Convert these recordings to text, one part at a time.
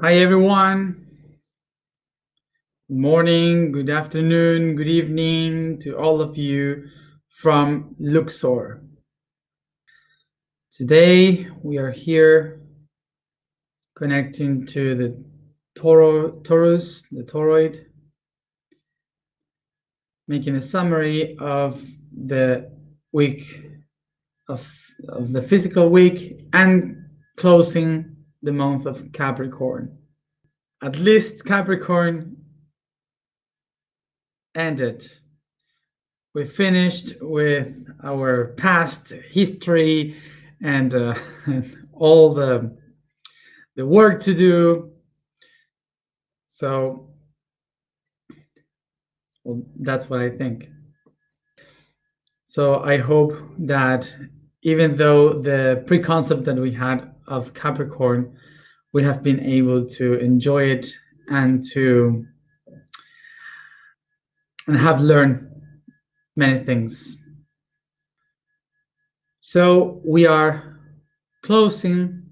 Hi everyone. Good morning, good afternoon, good evening to all of you from Luxor. Today we are here connecting to the toroid, making a summary of the week of the physical week and closing the month of Capricorn. At least Capricorn ended. We finished with our past history and all the work to do. So that's what I think. So I hope that even though the preconcept that we had of Capricorn, we have been able to enjoy it and have learned many things. So we are closing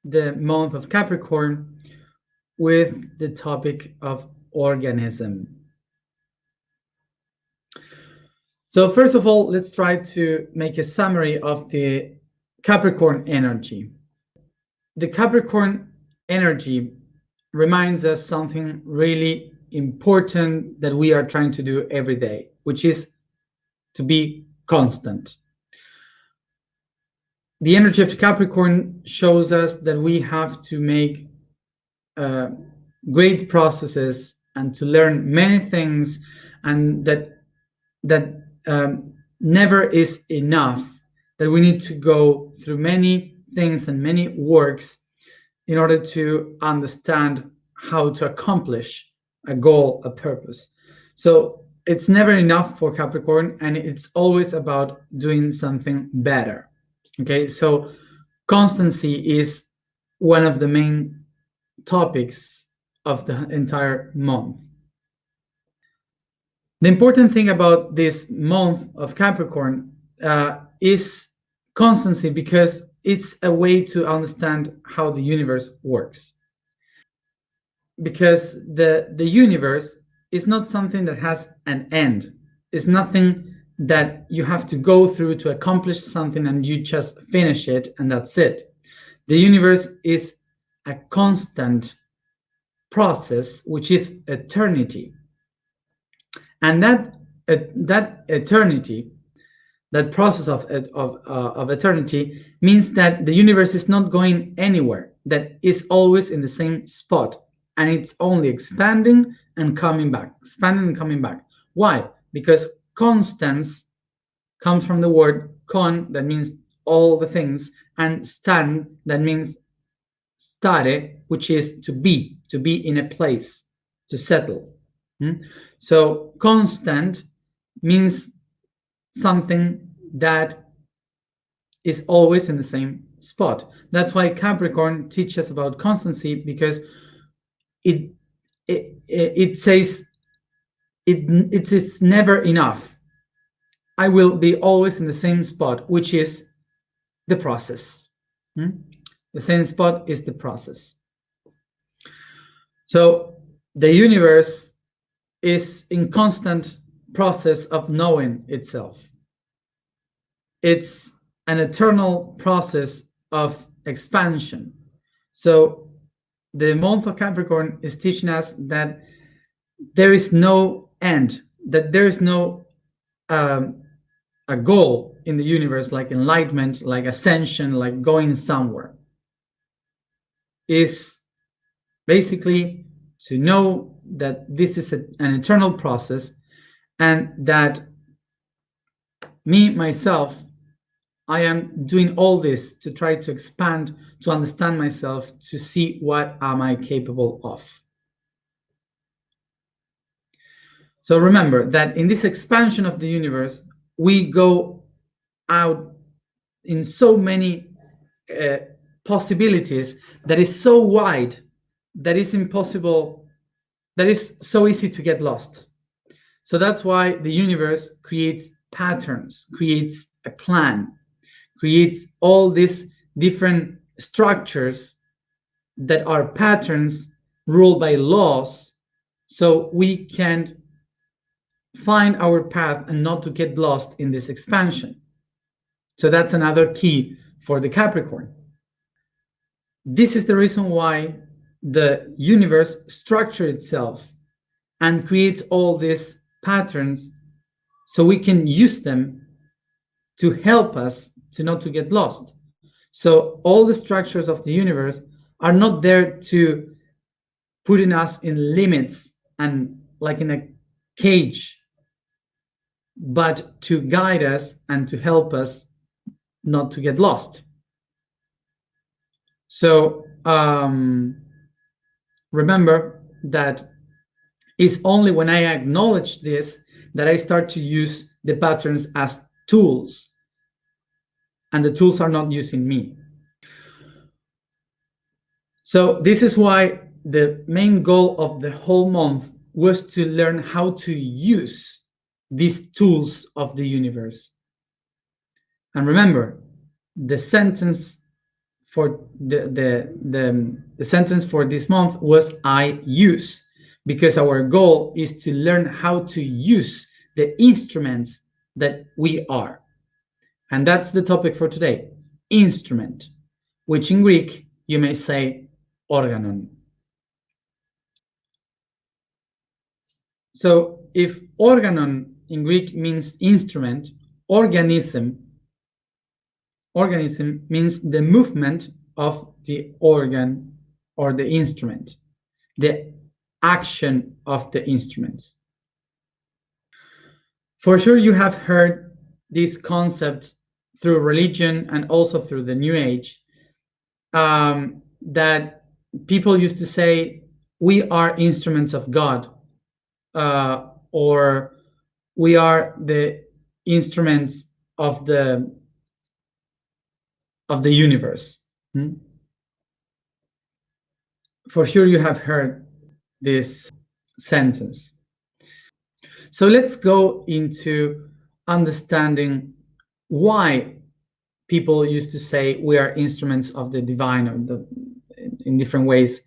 the month of Capricorn with the topic of organism. So first of all, let's try to make a summary of the Capricorn energy. The Capricorn energy reminds us something really important that we are trying to do every day, which is to be constant. The energy of Capricorn shows us that we have to make great processes and to learn many things, and that never is enough, that we need to go through many things and many works in order to understand how to accomplish a goal, a purpose. So it's never enough for Capricorn, and it's always about doing something better. Okay, so constancy is one of the main topics of the entire month. The important thing about this month of Capricorn is constancy, because it's a way to understand how the universe works. Because the universe is not something that has an end. It's nothing that you have to go through to accomplish something and you just finish it and that's it. The universe is a constant process, which is eternity. And that eternity, that process of eternity, means that the universe is not going anywhere, that is always in the same spot, and it's only expanding and coming back, expanding and coming back. Why? Because constance comes from the word con, that means all the things, and stan, that means stare, which is to be in a place, to settle. So constant means something that is always in the same spot. That's why Capricorn teaches about constancy, because it says it's never enough. I will be always in the same spot, which is the process. The same spot is the process. So the universe is in constant process of knowing itself. It's an eternal process of expansion. So the month of Capricorn is teaching us that there is no end, that there is no a goal in the universe, like enlightenment, like ascension, like going somewhere. Is basically to know that this is an eternal process, and that me, myself, I am doing all this to try to expand, to understand myself, to see what am I capable of. So remember that in this expansion of the universe, we go out in so many possibilities that is so wide, that is impossible, that is so easy to get lost. So that's why the universe creates patterns, creates a plan, creates all these different structures that are patterns ruled by laws, so we can find our path and not to get lost in this expansion. So that's another key for the Capricorn. This is the reason why the universe structures itself and creates all these patterns, so we can use them to help us to not to get lost. So all the structures of the universe are not there to putting us in limits and like in a cage, but to guide us and to help us not to get lost. So remember that it's only when I acknowledge this that I start to use the patterns as tools, and the tools are not using me. So this is why the main goal of the whole month was to learn how to use these tools of the universe. And remember, the sentence for the sentence for this month was I use, because our goal is to learn how to use the instruments that we are. And that's the topic for today, instrument, which in Greek you may say organon. So if organon in Greek means instrument, organism means the movement of the organ or the instrument, the action of the instruments. For sure you have heard this concept through religion and also through the New Age, that people used to say we are instruments of God, or we are the instruments of the universe. For sure you have heard this sentence. So let's go into understanding why people used to say we are instruments of the divine, or in different ways,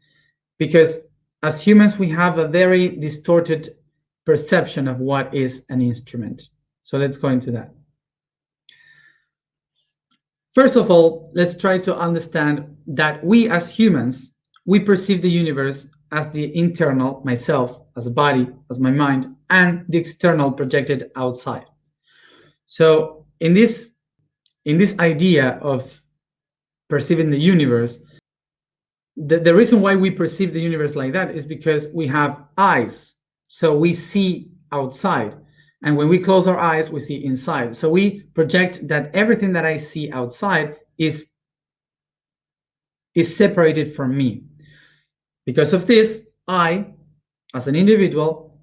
because as humans we have a very distorted perception of what is an instrument. So let's go into that. First of all, let's try to understand that we as humans, we perceive the universe as the internal, myself, as a body, as my mind, and the external projected outside. So in this idea of perceiving the universe, the reason why we perceive the universe like that is because we have eyes, so we see outside, and when we close our eyes we see inside. So we project that everything that I see outside is separated from me. Because of this, I, as an individual,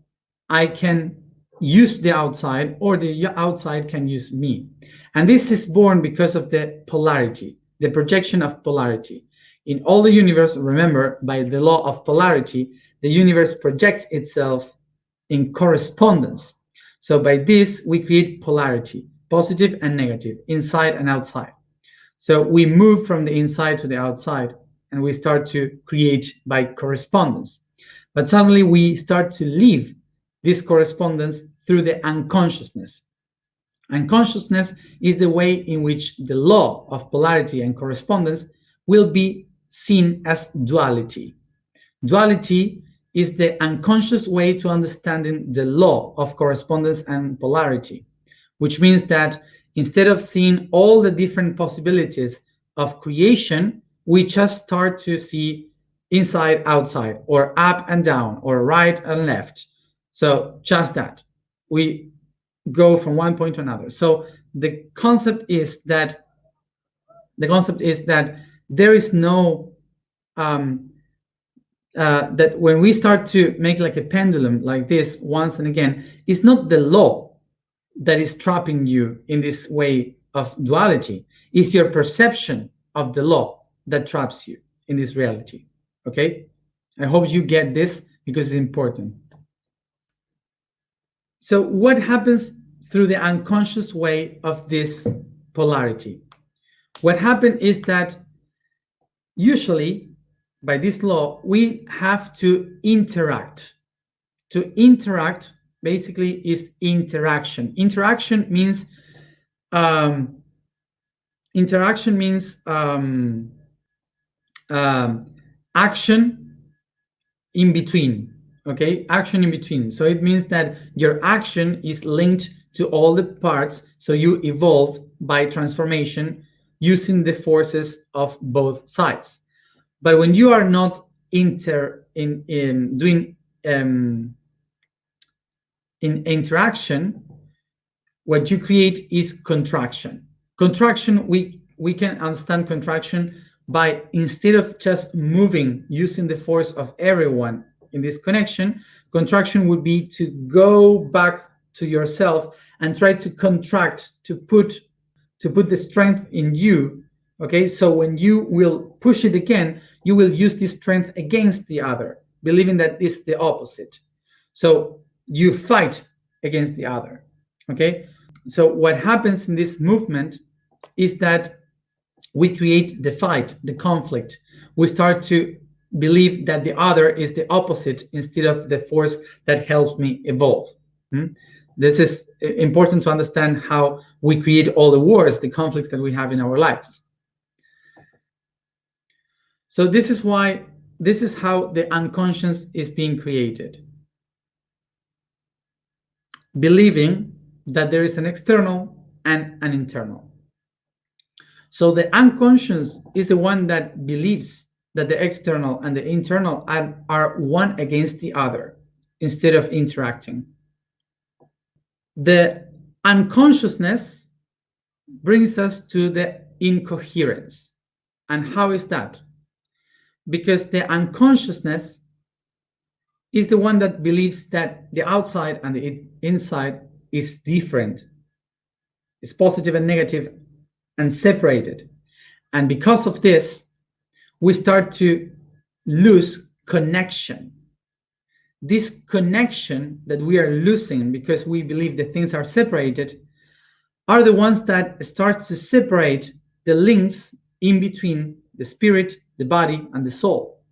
I can use the outside, or the outside can use me. And this is born because of the polarity, the projection of polarity. In all the universe, remember, by the law of polarity, the universe projects itself in correspondence. So by this, we create polarity, positive and negative, inside and outside. So we move from the inside to the outside, and we start to create by correspondence. But suddenly we start to leave this correspondence through the unconsciousness. Unconsciousness is the way in which the law of polarity and correspondence will be seen as duality. Duality is the unconscious way to understanding the law of correspondence and polarity, which means that instead of seeing all the different possibilities of creation, we just start to see inside, outside, or up and down, or right and left. So just that. We go from one point to another. So the concept is that there is no that when we start to make like a pendulum like this once and again, it's not the law that is trapping you in this way of duality. It's your perception of the law that traps you in this reality. Okay, I hope you get this because it's important. So what happens through the unconscious way of this polarity? What happened is that usually by this law, we have to interact. To interact basically is interaction. Interaction means action in between. Okay, action in between. So it means that your action is linked to all the parts, so you evolve by transformation using the forces of both sides. But when you are not in interaction, what you create is contraction. Contraction, we can understand contraction by, instead of just moving using the force of everyone in this connection, contraction would be to go back to yourself and try to contract, to put the strength in you. Okay, so when you will push it again, you will use this strength against the other, believing that it's the opposite. So you fight against the other. Okay, so what happens in this movement is that we create the fight, the conflict. We start to believe that the other is the opposite instead of the force that helps me evolve. This is important to understand how we create all the wars, the conflicts that we have in our lives. So this is how the unconscious is being created. Believing that there is an external and an internal. So the unconscious is the one that believes that the external and the internal are one against the other instead of interacting. The unconsciousness brings us to the incoherence. And how is that? Because the unconsciousness is the one that believes that the outside and the inside is different. It's positive and negative and separated. And because of this, we start to lose connection. This connection that we are losing because we believe that things are separated are the ones that start to separate the links in between the spirit, the body, and the soul.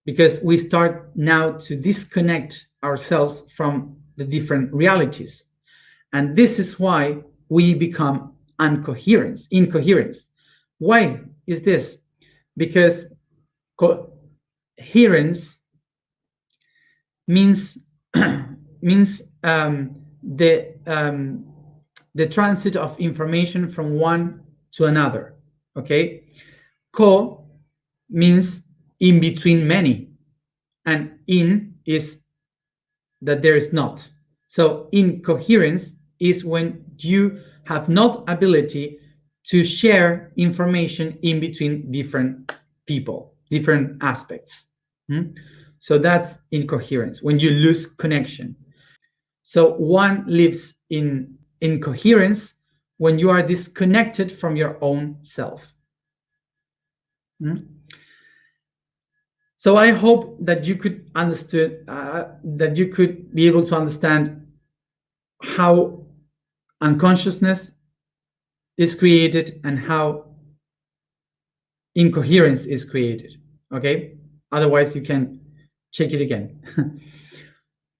Because we start now to disconnect ourselves from the different realities. And this is why we become incoherence. Why is this? Because coherence means the transit of information from one to another. Okay, co means in between many, and in is that there is not. So incoherence is when you have not ability to share information in between different people, different aspects. So that's incoherence, when you lose connection. So one lives in incoherence when you are disconnected from your own self. So I hope that you could that you could be able to understand how unconsciousness is created and how incoherence is created. Okay, otherwise you can check it again.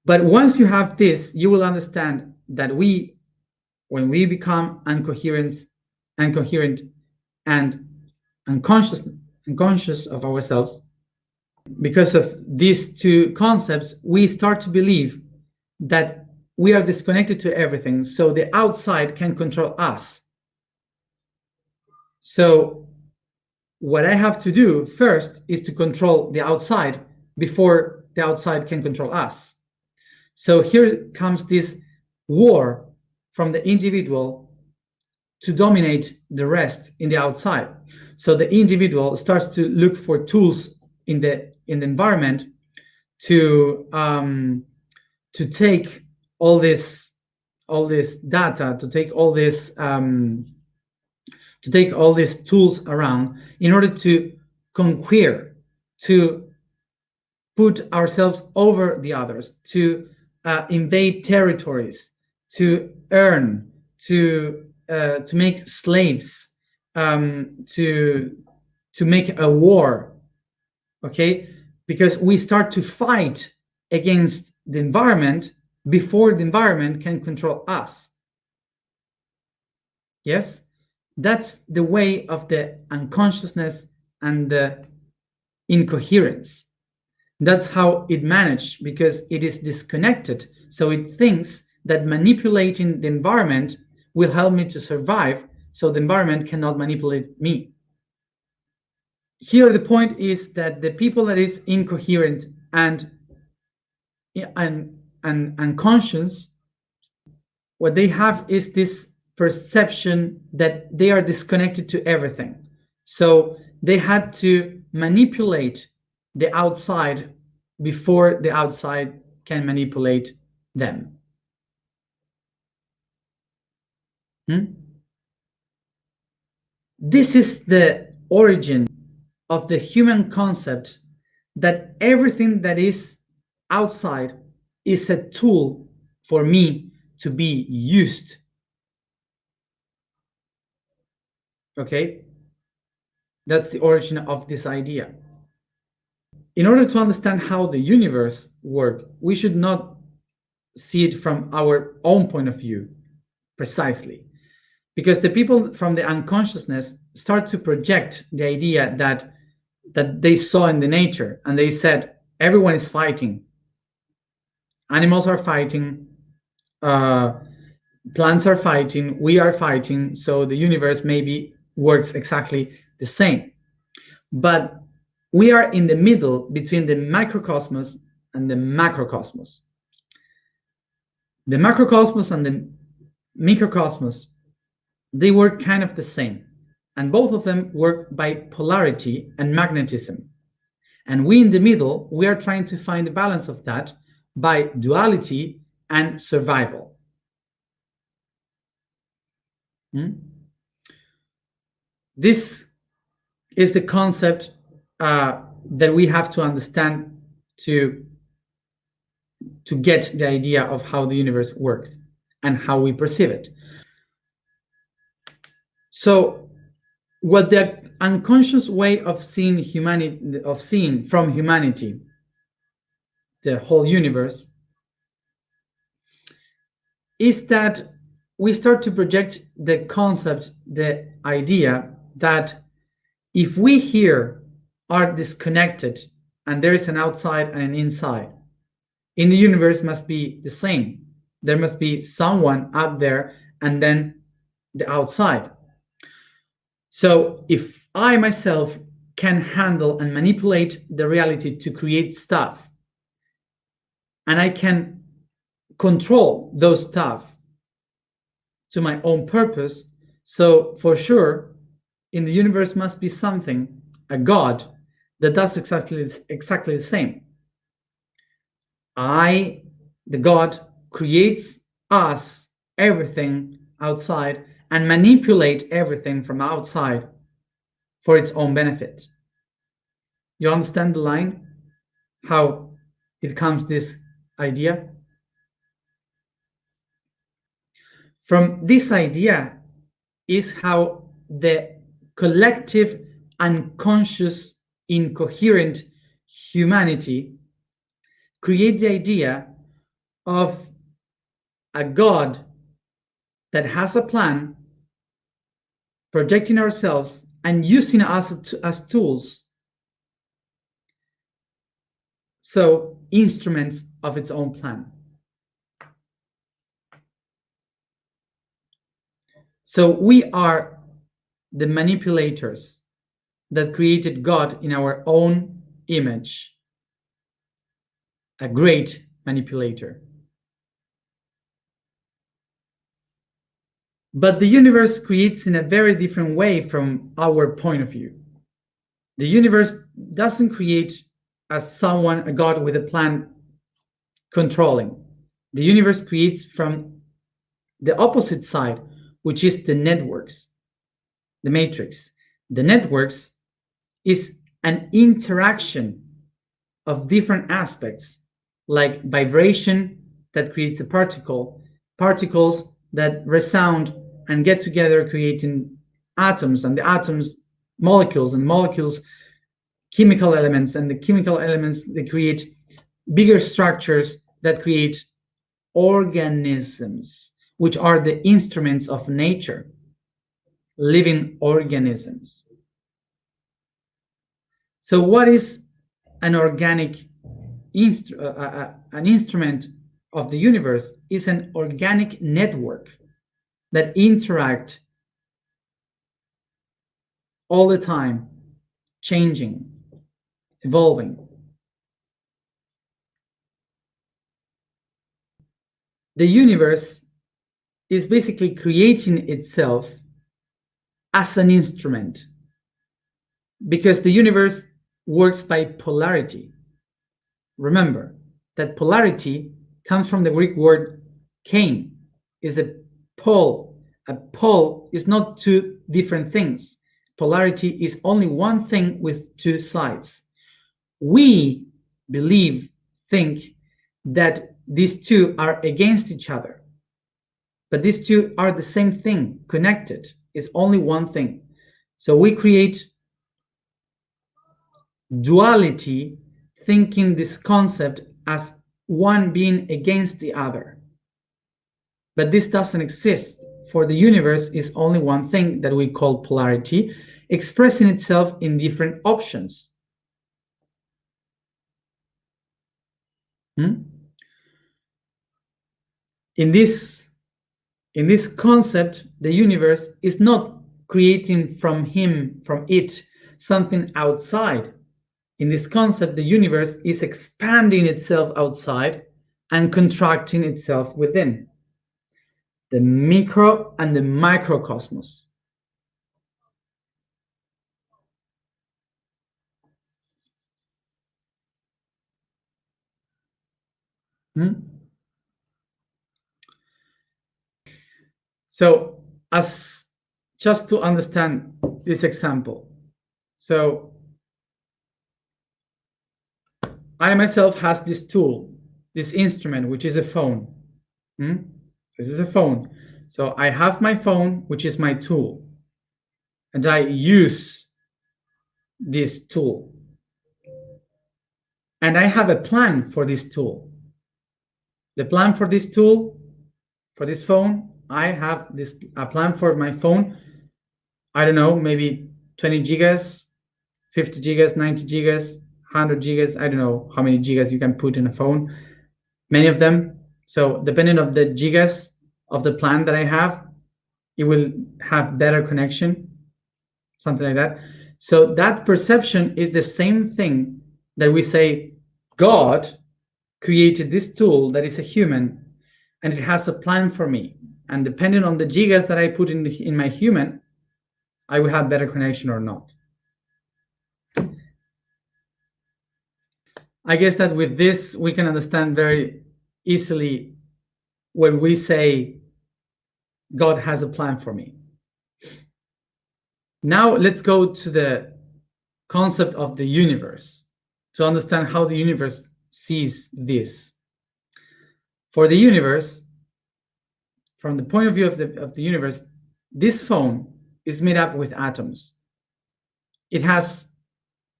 But once you have this, you will understand that when we become incoherent and unconscious of ourselves, because of these two concepts, we start to believe that we are disconnected to everything, so the outside can control us. So what I have to do first is to control the outside before the outside can control us. So here comes this war from the individual to dominate the rest in the outside. So the individual starts to look for tools in the environment to take all this data, to take all these tools around in order to conquer, to put ourselves over the others, to invade territories, to earn, to make slaves, to make a war, okay? Because we start to fight against the environment before the environment can control us. Yes, that's the way of the unconsciousness and the incoherence. That's how it managed, because it is disconnected. So it thinks that manipulating the environment will help me to survive, so the environment cannot manipulate me. Here the point is that the people that is incoherent and unconscious, what they have is this perception that they are disconnected to everything. So they had to manipulate the outside before the outside can manipulate them. This is the origin of the human concept that everything that is outside is a tool for me to be used. Okay? That's the origin of this idea. In order to understand how the universe works, we should not see it from our own point of view precisely, because the people from the unconsciousness start to project the idea that they saw in the nature, and they said everyone is fighting, animals are fighting, plants are fighting, we are fighting, so the universe maybe works exactly the same. But we are in the middle between the microcosmos and the macrocosmos. The macrocosmos and the microcosmos, they work kind of the same, and both of them work by polarity and magnetism. And we in the middle, we are trying to find the balance of that by duality and survival. This is the concept that we have to understand to get the idea of how the universe works and how we perceive it. So what the unconscious way of seeing humanity, of seeing from humanity the whole universe, is that we start to project the concept, the idea that if we here are disconnected and there is an outside and an inside, in the universe must be the same. There must be someone up there and then the outside. So if I myself can handle and manipulate the reality to create stuff, and I can control those stuff to my own purpose, so for sure in the universe must be something, a God, that does exactly the same. The God, creates us, everything outside, and manipulate everything from outside for its own benefit. You understand the line? How it comes this idea? From this idea is how the collective unconscious incoherent humanity create the idea of a God that has a plan, projecting ourselves and using us as tools, so instruments of its own plan. So we are the manipulators that created God in our own image, a great manipulator. But the universe creates in a very different way from our point of view. The universe doesn't create as someone, a God with a plan controlling. The universe creates from the opposite side, which is the networks, the matrix. The networks is an interaction of different aspects, like vibration that creates a particle, particles that resound and get together creating atoms, and the atoms molecules, and molecules chemical elements, and the chemical elements, they create bigger structures that create organisms, which are the instruments of nature, living organisms. So what is an organic an instrument of the universe? Is an organic network that interact all the time, changing, evolving. The universe is basically creating itself as an instrument, because the universe works by polarity. Remember that polarity comes from the Greek word kein, is a pole. A pole is not two different things. Polarity is only one thing with two sides. We think that these two are against each other, but these two are the same thing, connected, is only one thing. So we create duality, thinking this concept as one being against the other. But this doesn't exist. For the universe is only one thing that we call polarity, expressing itself in different options. In this concept, the universe is not creating from it, something outside. In this concept, the universe is expanding itself outside and contracting itself within. The micro and the microcosmos. So, as just to understand this example, so I myself has this tool, this instrument, which is a phone. This is a phone. So I have my phone, which is my tool, and I use this tool. And I have a plan for this tool. The plan for this tool, for this phone, I have a plan for my phone. I don't know, maybe 20 gigas, 50 gigas, 90 gigas, 100 gigas. I don't know how many gigas you can put in a phone. Many of them. So depending on the gigas of the plan that I have, it will have better connection, something like that. So that perception is the same thing that we say God created this tool that is a human, and it has a plan for me. And depending on the gigas that I put in my human, I will have better connection or not. I guess that with this, we can understand very easily when we say God has a plan for me. Now let's go to the concept of the universe to understand how the universe sees this. For the universe, from the point of view of the universe, this phone is made up with atoms. It has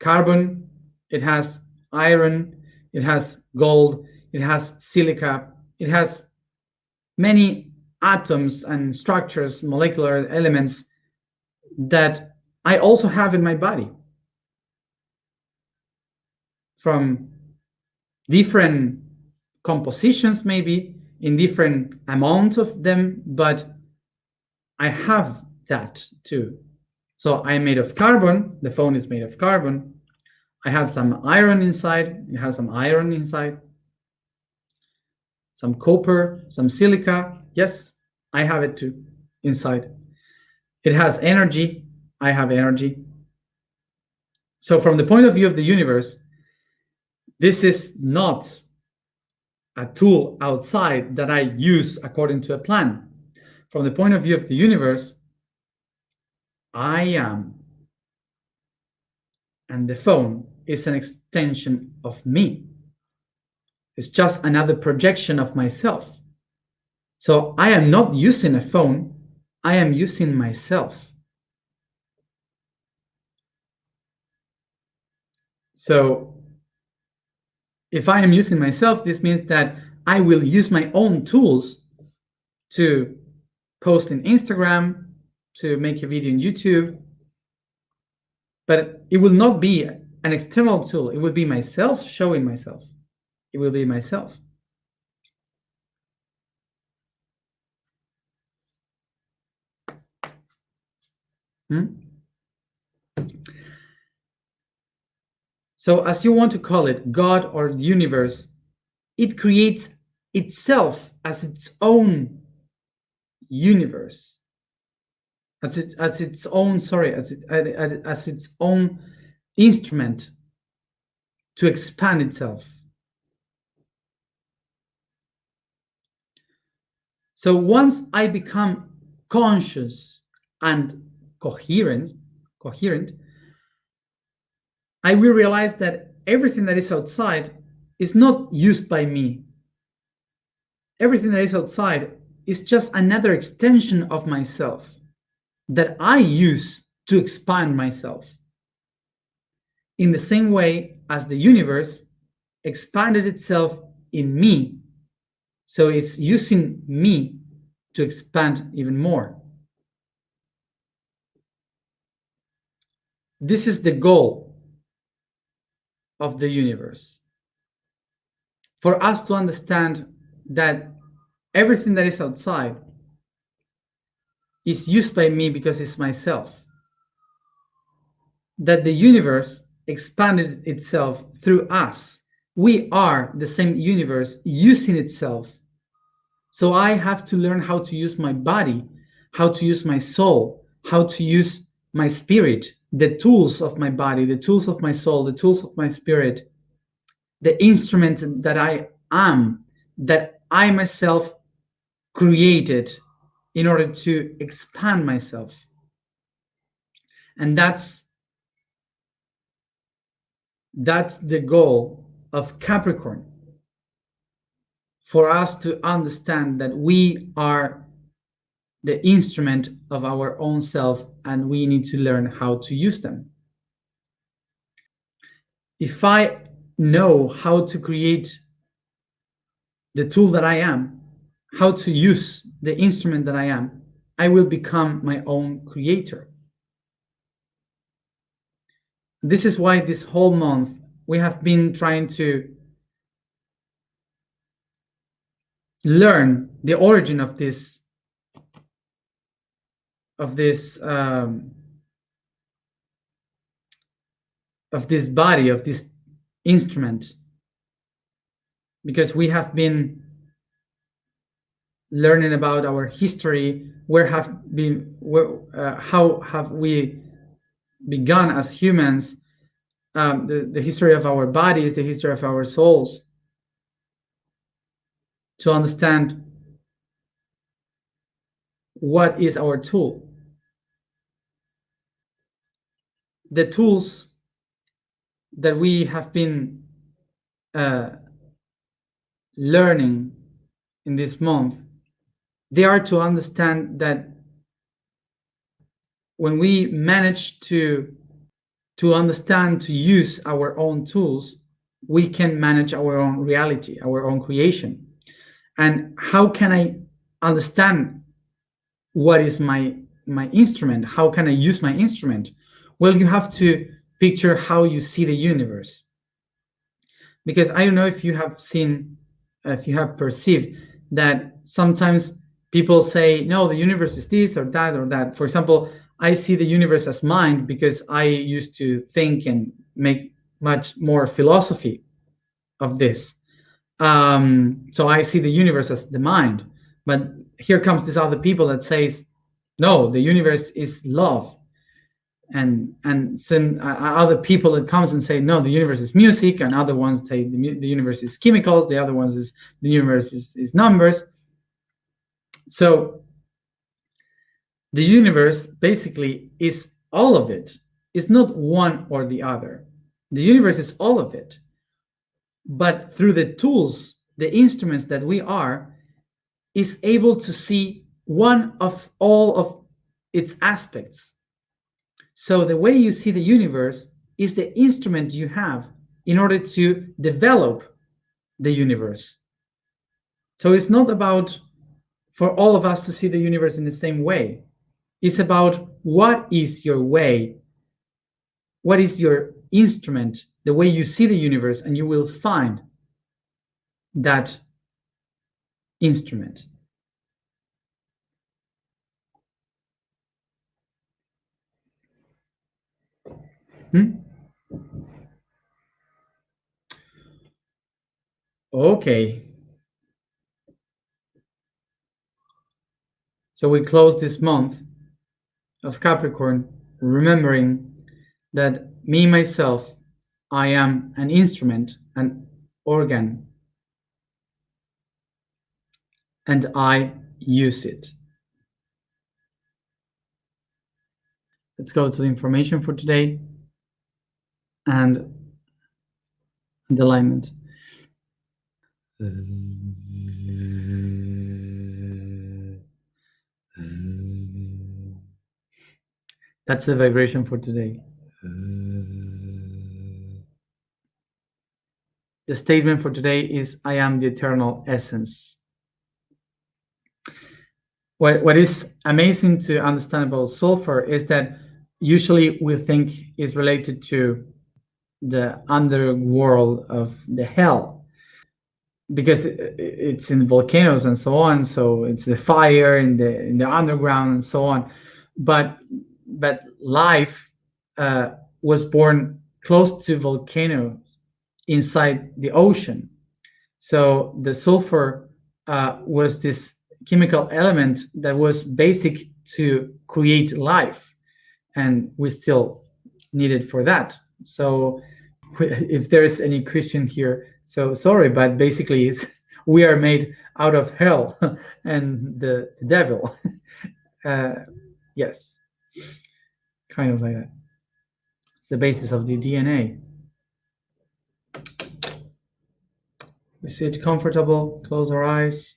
carbon, it has iron, it has gold, it has silica, it has many atoms and structures, molecular elements that I also have in my body, from different compositions, maybe in different amounts of them, but I have that too. So I'm made of carbon, the phone is made of carbon. I have some iron inside, it has some iron inside, some copper, some silica. Yes, I have it too inside. It has energy, I have energy. So from the point of view of the universe, this is not a tool outside that I use according to a plan. From the point of view of the universe, I am, and the phone is an extension of me. It's just another projection of myself. So I am not using a phone, I am using myself. So if I am using myself, this means that I will use my own tools to post in Instagram, to make a video on YouTube, but it will not be an external tool. It will be myself showing myself. It will be myself. So as you want to call it, God or the universe, it creates itself as its own universe, as its own instrument to expand itself. So once I become conscious and coherent, I will realize that everything that is outside is not used by me. Everything that is outside is just another extension of myself that I use to expand myself. In the same way as the universe expanded itself in me, so it's using me to expand even more. This is the goal of the universe. For us to understand that everything that is outside is used by me because it's myself. That the universe expanded itself through us. We are the same universe using itself. So I have to learn how to use my body, how to use my soul, how to use my spirit, the tools of my body, the tools of my soul, the tools of my spirit, the instrument that I am, that I myself created in order to expand myself. And that's the goal of Capricorn, for us to understand that we are the instrument of our own self and we need to learn how to use them. If I know how to create the tool that I am, how to use the instrument that I am, I will become my own creator. This is why this whole month we have been trying to learn the origin of this body, of this instrument, because we have been learning about our history, how have we begun as humans, the history of our bodies, the history of our souls, to understand what is our tool. The tools that we have been learning in this month, they are to understand that when we manage to understand, to use our own tools, we can manage our own reality, our own creation. And how can I understand what is my instrument? How can I use my instrument? Well, you have to picture how you see the universe. Because I don't know if you have seen, if you have perceived that sometimes people say, no, the universe is this or that or that. For example, I see the universe as mind because I used to think and make much more philosophy of this. So I see the universe as the mind. But here comes this other people that says, no, the universe is love. And some other people that comes and say, no, the universe is music, and other ones say the universe is chemicals, the other ones is the universe is numbers. So the universe basically is all of it. It's not one or the other. The universe is all of it. But through the tools, the instruments that we are, is able to see one of all of its aspects. So the way you see the universe is the instrument you have in order to develop the universe. So it's not about for all of us to see the universe in the same way. It's about what is your way, what is your instrument, the way you see the universe, and you will find that instrument. Okay. So we close this month of Capricorn remembering that me, myself, I am an instrument, an organ, and I use it. Let's go to the information for today and the alignment. That's the vibration for today. The statement for today is, I am the eternal essence. What is amazing to understand about sulfur is that usually we think is related to the underworld of the hell, because it's in volcanoes and so on. So it's the fire in the underground and so on. But life was born close to volcanoes inside the ocean. So the sulfur was this chemical element that was basic to create life, and we still need it for that. So if there's any Christian here, so sorry, but basically we are made out of hell and the devil. Yes, kind of like that. It's the basis of the DNA. We sit comfortable, close our eyes.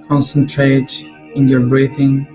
Concentrate in your breathing.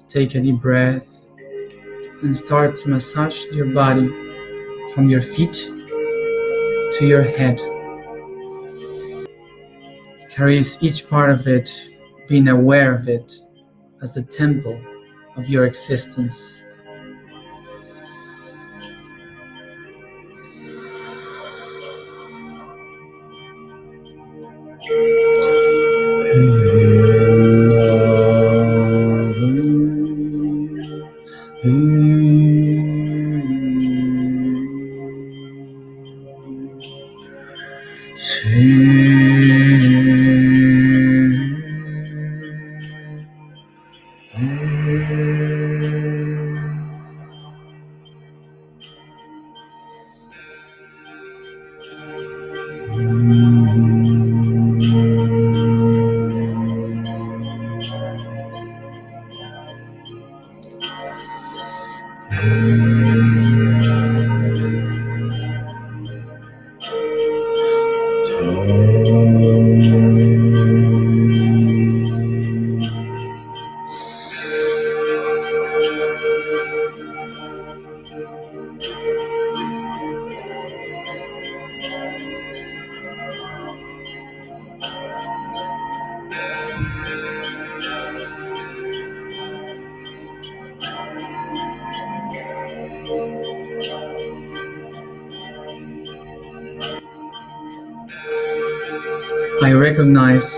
Take a deep breath and start to massage your body from your feet to your head. Carries each part of it, being aware of it as the temple of your existence. I recognize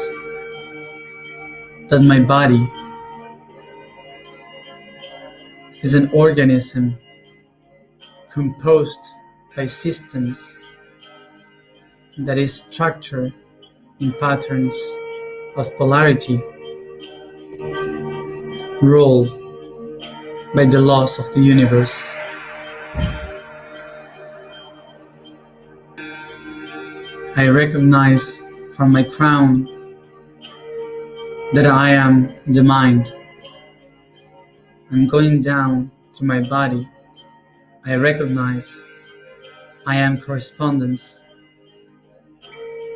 that my body is an organism composed by systems that is structured in patterns of polarity ruled by the laws of the universe. I recognize from my crown that I am the mind. And going down to my body, I recognize I am correspondence,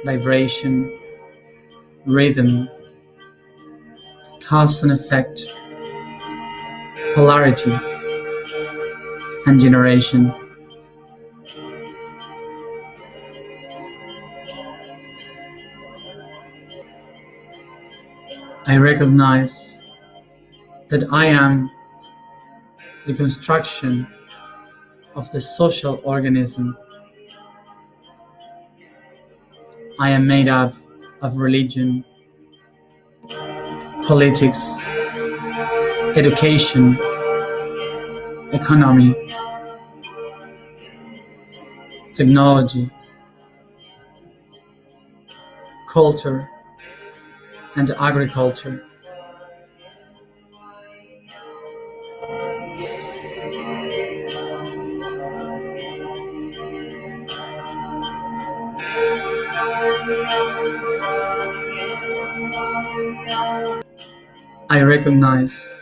vibration, rhythm, cause and effect, polarity, and generation. I recognize that I am the construction of the social organism. I am made up of religion, politics, education, economy, technology, culture, and agriculture. I recognize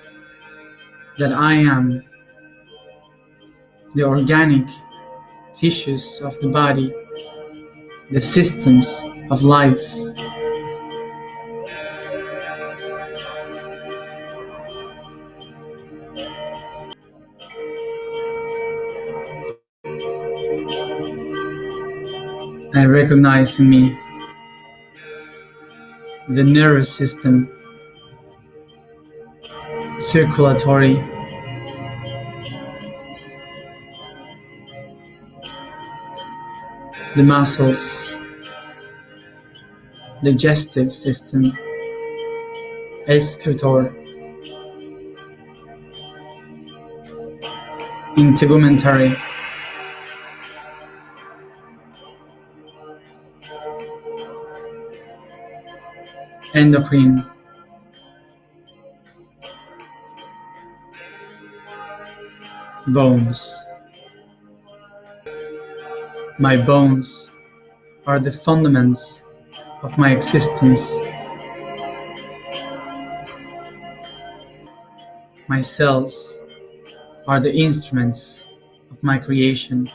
that I am the organic tissues of the body, the systems of life. I recognize in me the nervous system, circulatory, the muscles, digestive system, excretor, integumentary, endocrine, bones. My bones are the fundaments of my existence. My cells are the instruments of my creation.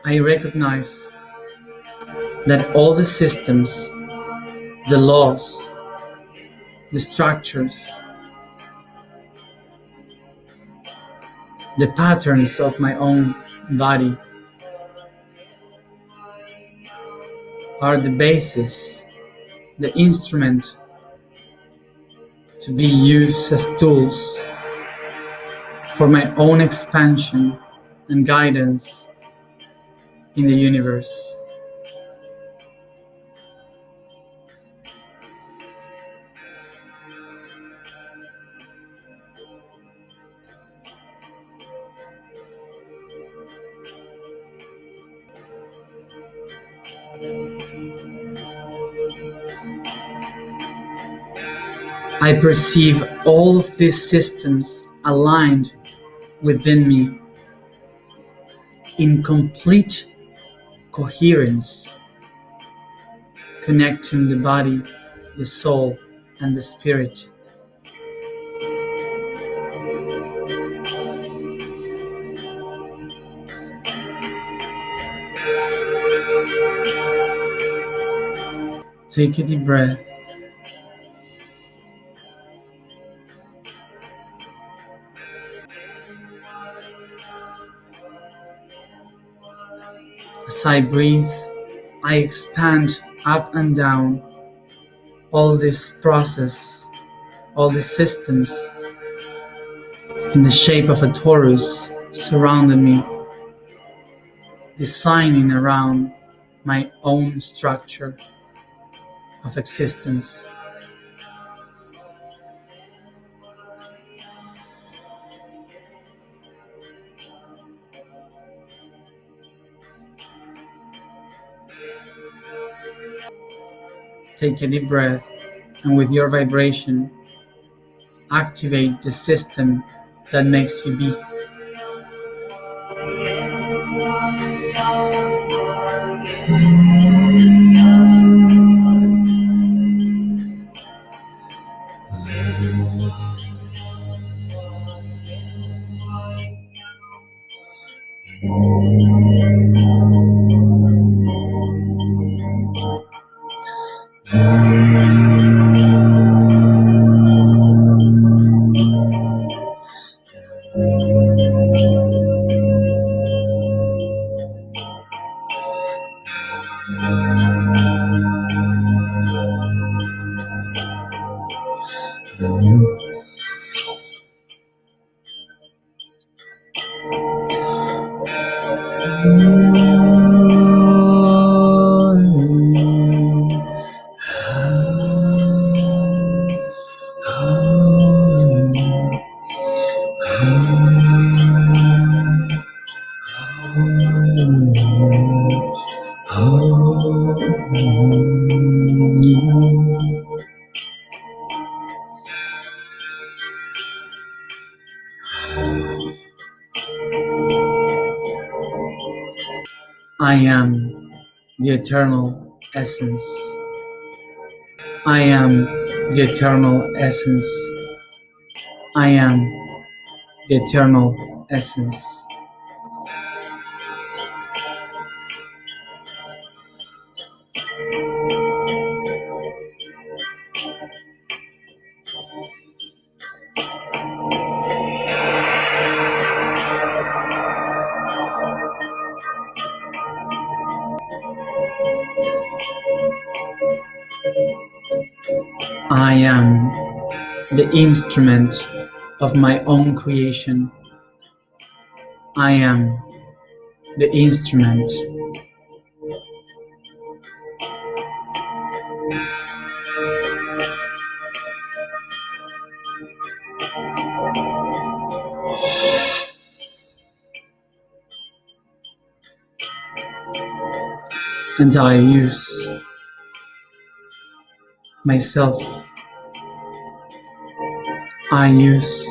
I recognize that all the systems, the laws, the structures, the patterns of my own body are the basis, the instrument to be used as tools for my own expansion and guidance in the universe. I perceive all of these systems aligned within me in complete coherence, connecting the body, the soul, and the spirit. Take a deep breath. As I breathe, I expand up and down all this process, all these systems in the shape of a torus surrounding me, designing around my own structure of existence. Take a deep breath, and with your vibration, activate the system that makes you be. I am the eternal essence. I am the eternal essence. I am the eternal essence. I am the instrument of my own creation. I am the instrument. And I use myself. I use.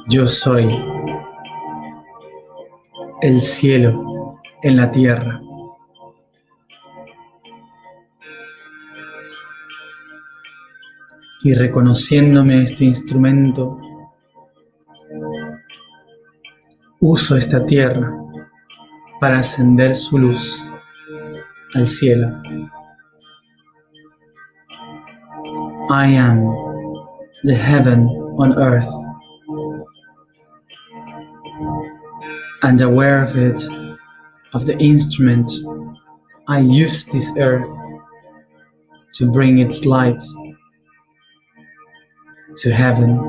Yo soy el cielo en la tierra. Y reconociéndome este instrumento, uso esta tierra para ascender su luz al cielo. I am the heaven on earth, and aware of it, of the instrument, I use this earth to bring its light to heaven.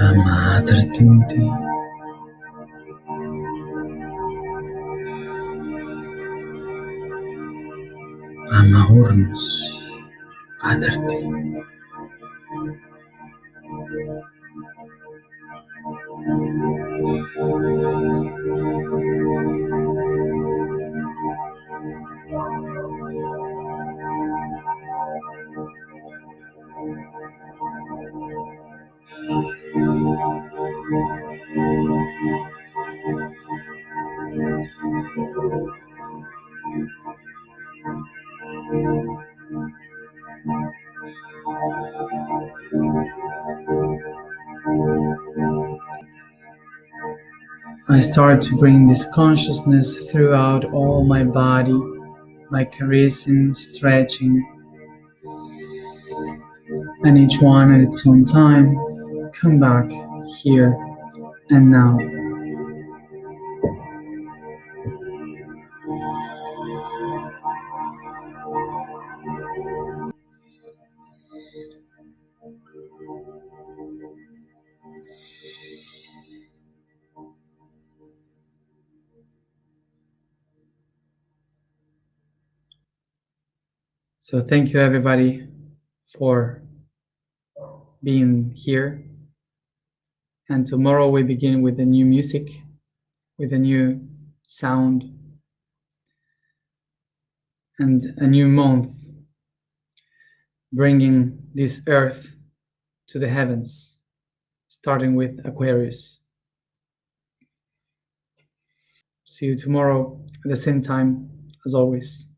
Amatertuti. Amahornos. Aterti. I start to bring this consciousness throughout all my body by caressing, stretching, and each one at its own time. Come back here and now. So thank you everybody for being here. And tomorrow we begin with a new music, with a new sound, and a new month, bringing this earth to the heavens, starting with Aquarius. See you tomorrow at the same time as always.